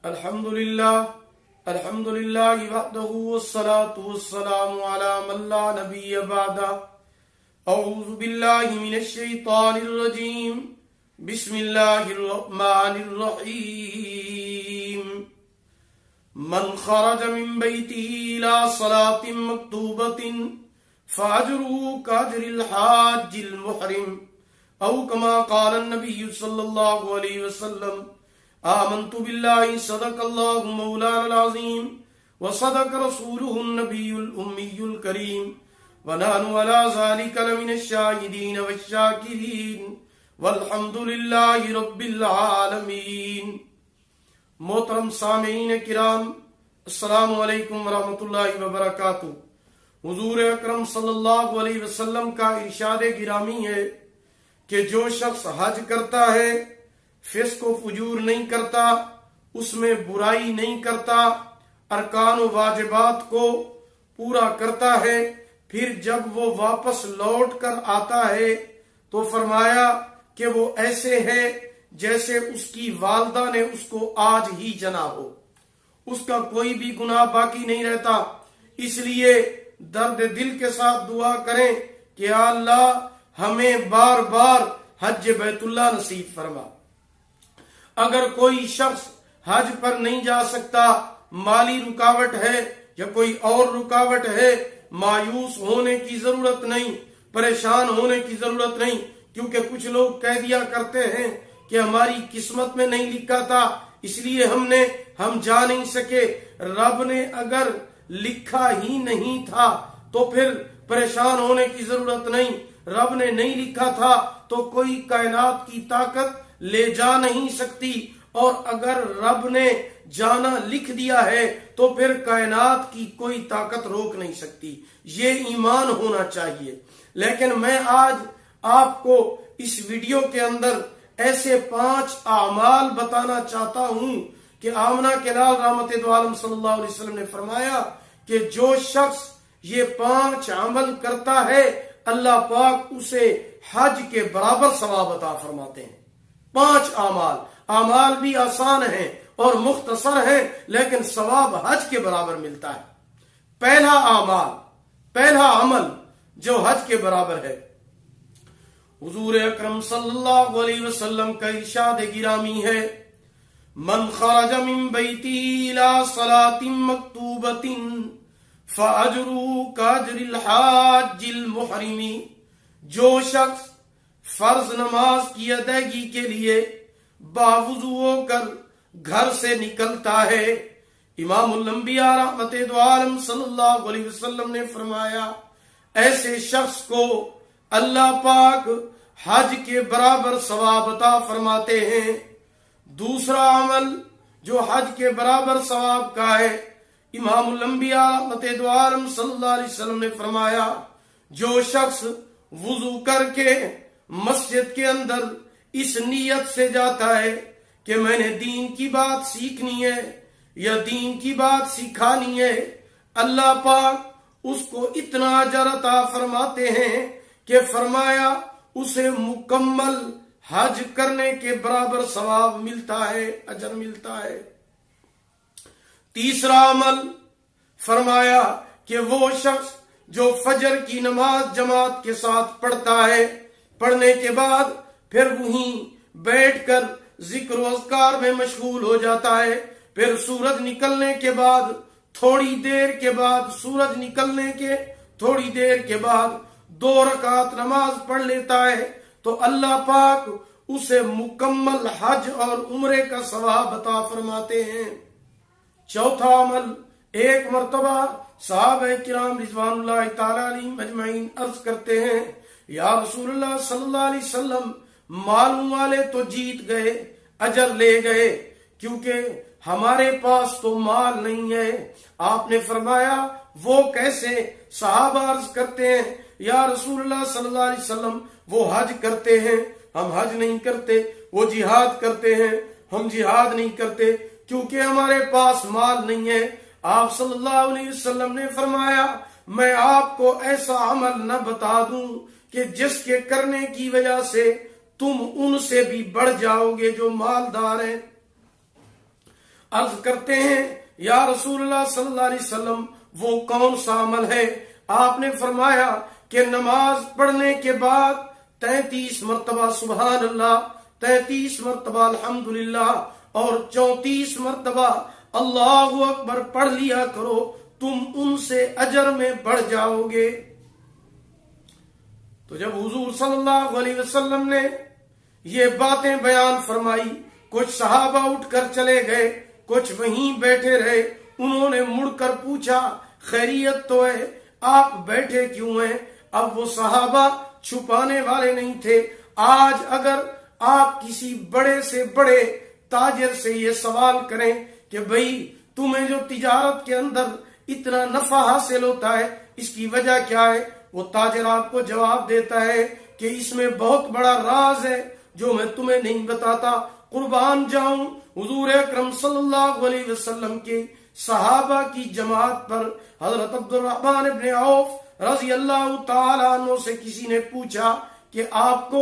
الحمدللہ وحدہ والصلاة والسلام علی من لا نبی بعدہ. اعوذ باللہ من الشیطان الرجیم. بسم اللہ الرحمن الرحیم. من خرج من بیتہ الى صلاة مکتوبۃ فاجرہ کاجر الحاج المحرم او کما قال النبی صلی اللہ علیہ وسلم. آمنت باللہ صدق اللہ مولانا العظیم وصدق رسولہ النبی الأمی الکریم ونحن علی ذلک لمن الشاہدین والشاکرین والحمد للہ رب العالمین. محترم سامعین کرام، السلام علیکم ورحمۃ اللہ وبرکاتہ. حضور اکرم صلی اللہ علیہ وسلم کا ارشاد گرامی ہے کہ جو شخص حج کرتا ہے، فسق و فجور نہیں کرتا، اس میں برائی نہیں کرتا، ارکان و واجبات کو پورا کرتا ہے، پھر جب وہ واپس لوٹ کر آتا ہے تو فرمایا کہ وہ ایسے ہے جیسے اس کی والدہ نے اس کو آج ہی جنا ہو، اس کا کوئی بھی گناہ باقی نہیں رہتا. اس لیے درد دل کے ساتھ دعا کریں کہ یا اللہ ہمیں بار بار حج بیت اللہ نصیب فرما. اگر کوئی شخص حج پر نہیں جا سکتا، مالی رکاوٹ ہے یا کوئی اور رکاوٹ ہے، مایوس ہونے کی ضرورت نہیں، پریشان ہونے کی ضرورت نہیں، کیونکہ کچھ لوگ کہہ دیا کرتے ہیں کہ ہماری قسمت میں نہیں لکھا تھا اس لیے ہم جا نہیں سکے. رب نے اگر لکھا ہی نہیں تھا تو پھر پریشان ہونے کی ضرورت نہیں. رب نے نہیں لکھا تھا تو کوئی کائنات کی طاقت لے جا نہیں سکتی، اور اگر رب نے جانا لکھ دیا ہے تو پھر کائنات کی کوئی طاقت روک نہیں سکتی. یہ ایمان ہونا چاہیے. لیکن میں آج آپ کو اس ویڈیو کے اندر ایسے 5 اعمال بتانا چاہتا ہوں کہ آمنہ کے لال رحمت دو عالم صلی اللہ علیہ وسلم نے فرمایا کہ جو شخص یہ 5 عمل کرتا ہے اللہ پاک اسے حج کے برابر ثواب عطا فرماتے ہیں. 5 اعمال بھی آسان ہیں اور مختصر ہیں لیکن ثواب حج کے برابر ملتا ہے. پہلا عمل جو حج کے برابر ہے، حضور اکرم صلی اللہ علیہ وسلم کا ارشاد گرامی ہے، من خرج من بیتہ الى صلاة مکتوبۃ فاجرہ کاجر الحاج المحرم. جو شخص فرض نماز کی ادائیگی کے لیے باوضو ہو کر گھر سے نکلتا ہے، امام الانبیاء رحمت دو عالم صلی اللہ علیہ وسلم نے فرمایا ایسے شخص کو اللہ پاک حج کے برابر ثواب عطا فرماتے ہیں. دوسرا عمل جو حج کے برابر ثواب کا ہے، امام الانبیاء رحمت دو عالم صلی اللہ علیہ وسلم نے فرمایا جو شخص وضو کر کے مسجد کے اندر اس نیت سے جاتا ہے کہ میں نے دین کی بات سیکھنی ہے یا دین کی بات سکھانی ہے، اللہ پاک اس کو اتنا اجر عطا فرماتے ہیں کہ فرمایا اسے مکمل حج کرنے کے برابر ثواب ملتا ہے، اجر ملتا ہے. تیسرا عمل فرمایا کہ وہ شخص جو فجر کی نماز جماعت کے ساتھ پڑھتا ہے، پڑھنے کے بعد پھر وہیں بیٹھ کر ذکر و اذکار میں مشغول ہو جاتا ہے، پھر سورج نکلنے کے بعد تھوڑی دیر کے بعد سورج نکلنے کے تھوڑی دیر کے بعد 2 رکعت نماز پڑھ لیتا ہے تو اللہ پاک اسے مکمل حج اور عمرے کا ثواب عطا فرماتے ہیں. چوتھا عمل، ایک مرتبہ صحابہ کرام رضوان اللہ تعالی علیہم اجمعین عرض کرتے ہیں یا رسول اللہ صلی اللہ علیہ وسلم معلوم والے تو جیت گئے، اجر لے گئے، کیونکہ ہمارے پاس تو مال نہیں ہے. آپ نے فرمایا وہ کیسے؟ صحابہ عرض کرتے ہیں یا رسول اللہ صلی اللہ علیہ وسلم وہ حج کرتے ہیں، ہم حج نہیں کرتے، وہ جہاد کرتے ہیں، ہم جہاد نہیں کرتے کیونکہ ہمارے پاس مال نہیں ہے. آپ صلی اللہ علیہ وسلم نے فرمایا میں آپ کو ایسا عمل نہ بتا دوں کہ جس کے کرنے کی وجہ سے تم ان سے بھی بڑھ جاؤ گے جو مالدار ہیں. عرض کرتے ہیں یا رسول اللہ صلی اللہ علیہ وسلم وہ کون سا عمل ہے؟ آپ نے فرمایا کہ نماز پڑھنے کے بعد 33 مرتبہ سبحان اللہ، 33 مرتبہ الحمدللہ اور 34 مرتبہ اللہ اکبر پڑھ لیا کرو، تم ان سے اجر میں بڑھ جاؤ گے۔ تو جب حضور صلی اللہ علیہ وسلم نے یہ باتیں بیان فرمائی، کچھ صحابہ اٹھ کر چلے گئے، کچھ وہیں بیٹھے رہے۔ انہوں نے مڑ کر پوچھا خیریت تو ہے، آپ بیٹھے کیوں ہیں؟ اب وہ صحابہ چھپانے والے نہیں تھے۔ آج اگر آپ کسی بڑے سے بڑے تاجر سے یہ سوال کریں کہ بھئی تمہیں جو تجارت کے اندر اتنا نفع حاصل ہوتا ہے اس کی وجہ کیا ہے، وہ تاجر آپ کو جواب دیتا ہے کہ اس میں بہت بڑا راز ہے جو میں تمہیں نہیں بتاتا۔ قربان جاؤں حضور اکرم صلی اللہ علیہ وسلم کے صحابہ کی جماعت پر حضرت عبد الرحمن ابن عوف رضی اللہ تعالی عنہ سے کسی نے پوچھا کہ آپ کو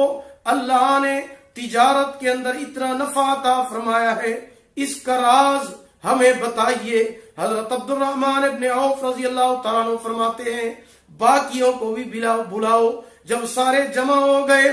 اللہ نے تجارت کے اندر اتنا نفع عطا فرمایا ہے، اس کا راز ہمیں بتائیے۔ حضرت عبد الرحمن ابن عوف رضی اللہ تعالیٰ عنہ فرماتے ہیں باقیوں کو بھی بلاؤ۔ جب سارے جمع ہو گئے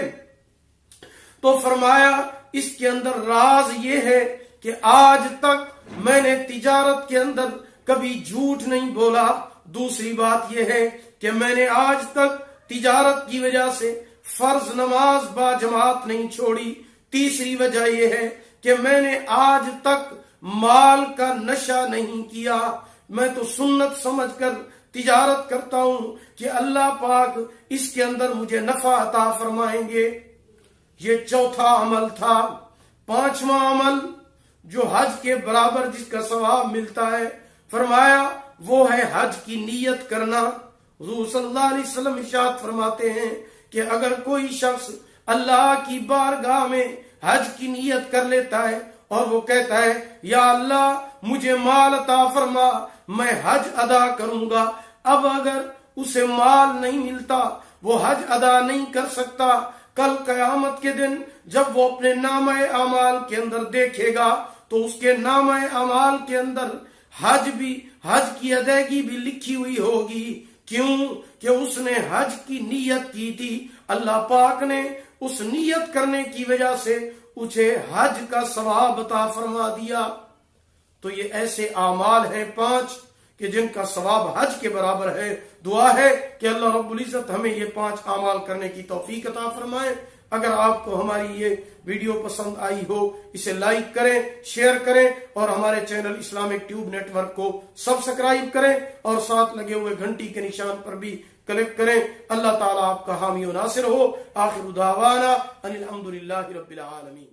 تو فرمایا اس کے اندر راز یہ ہے کہ آج تک میں نے تجارت کے اندر کبھی جھوٹ نہیں بولا۔ دوسری بات یہ ہے کہ میں نے آج تک تجارت کی وجہ سے فرض نماز با جماعت نہیں چھوڑی۔ تیسری وجہ یہ ہے کہ میں نے آج تک مال کا نشہ نہیں کیا، میں تو سنت سمجھ کر تجارت کرتا ہوں کہ اللہ پاک اس کے اندر مجھے نفع عطا فرمائیں گے۔ یہ چوتھا عمل تھا۔ پانچواں عمل جو حج کے برابر جس کا ثواب ملتا ہے، فرمایا وہ ہے حج کی نیت کرنا۔ حضور صلی اللہ علیہ وسلم ارشاد فرماتے ہیں کہ اگر کوئی شخص اللہ کی بارگاہ میں حج کی نیت کر لیتا ہے اور وہ کہتا ہے یا اللہ مجھے مال عطا فرما، میں حج ادا کروں گا، اب اگر اسے مال نہیں ملتا، وہ حج ادا نہیں کر سکتا، کل قیامت کے دن جب وہ اپنے نامہ اعمال کے اندر دیکھے گا تو اس کے نامہ اعمال کے اندر حج کی ادائیگی بھی لکھی ہوئی ہوگی۔ کیوں کہ اس نے حج کی نیت کی تھی، اللہ پاک نے اس نیت کرنے کی وجہ سے اسے حج کا ثواب عطا فرما دیا۔ تو یہ ایسے اعمال ہیں 5 کہ جن کا ثواب حج کے برابر ہے۔ دعا ہے کہ اللہ رب العزت ہمیں یہ 5 اعمال کرنے کی توفیق عطا فرمائے۔ اگر آپ کو ہماری یہ ویڈیو پسند آئی ہو اسے لائک کریں، شیئر کریں اور ہمارے channel Islamic Tube Network کو سبسکرائب کریں اور ساتھ لگے ہوئے گھنٹی کے نشان پر بھی کلک کریں۔ اللہ تعالیٰ آپ کا حامی و ناصر ہو۔ آخر دعوانا ان الحمدللہ رب العالمین۔